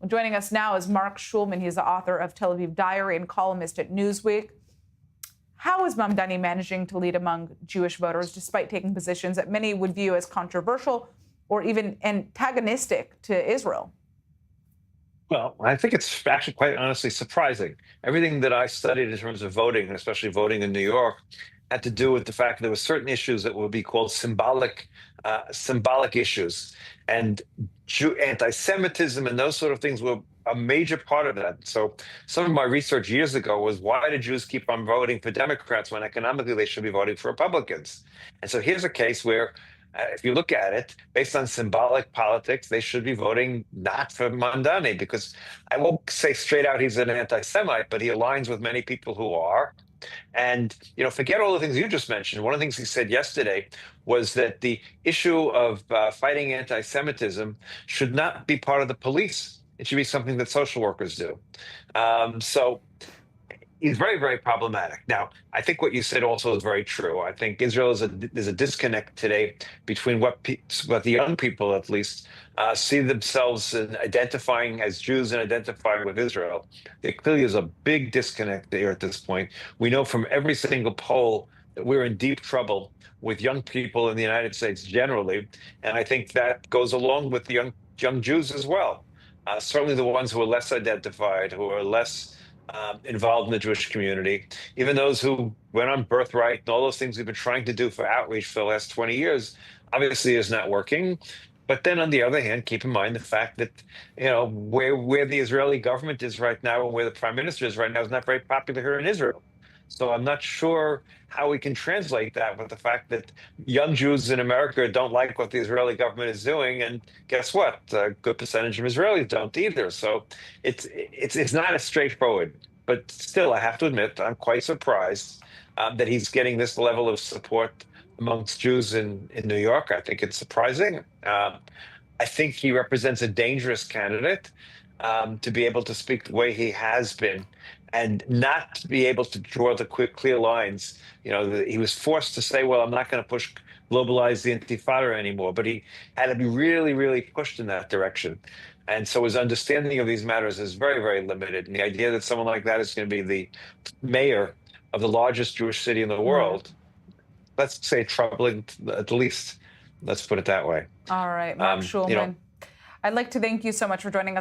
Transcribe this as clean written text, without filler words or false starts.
Joining us now is Marc Schulman. He's the author of Tel Aviv Diary and columnist at Newsweek. How is Mamdani managing to lead among Jewish voters despite taking positions that many would view as controversial or even antagonistic to Israel? Well, I think it's actually quite honestly surprising. Everything that I studied in terms of voting, especially voting in New York, had to do with the fact that there were certain issues that would be called symbolic issues, and anti-Semitism and those sort of things were a major part of that. So some of my research years ago was, why do Jews keep on voting for Democrats when economically they should be voting for Republicans? And so here's a case where if you look at it, based on symbolic politics, they should be voting not for Mamdani, because I won't say straight out he's an anti-Semite, but he aligns with many people who are. And, forget all the things you just mentioned. One of the things he said yesterday was that the issue of fighting anti-Semitism should not be part of the police. It should be something that social workers do. So he's very, very problematic. Now, I think what you said also is very true. I think Israel there's a disconnect today between what the young people, at least, see themselves in identifying as Jews and identifying with Israel. There clearly is a big disconnect there at this point. We know from every single poll that we're in deep trouble with young people in the United States generally, and I think that goes along with the young Jews as well. Certainly the ones who are less identified, who are less involved in the Jewish community, even those who went on birthright and all those things we've been trying to do for outreach for the last 20 years, obviously is not working. But then on the other hand, keep in mind the fact that, where the Israeli government is right now and where the prime minister is right now is not very popular here in Israel. So I'm not sure how we can translate that with the fact that young Jews in America don't like what the Israeli government is doing, and guess what? A good percentage of Israelis don't either. So it's not as straightforward. But still, I have to admit, I'm quite surprised that he's getting this level of support amongst Jews in New York. I think it's surprising. I think he represents a dangerous candidate to be able to speak the way he has been, and not to be able to draw the clear lines. He was forced to say, well, I'm not going to globalize the Intifada anymore, but he had to be really, really pushed in that direction. And so his understanding of these matters is very, very limited. And the idea that someone like that is going to be the mayor of the largest Jewish city in the world, let's say troubling at the least. Let's put it that way. All right, Marc Schulman. I'd like to thank you so much for joining us.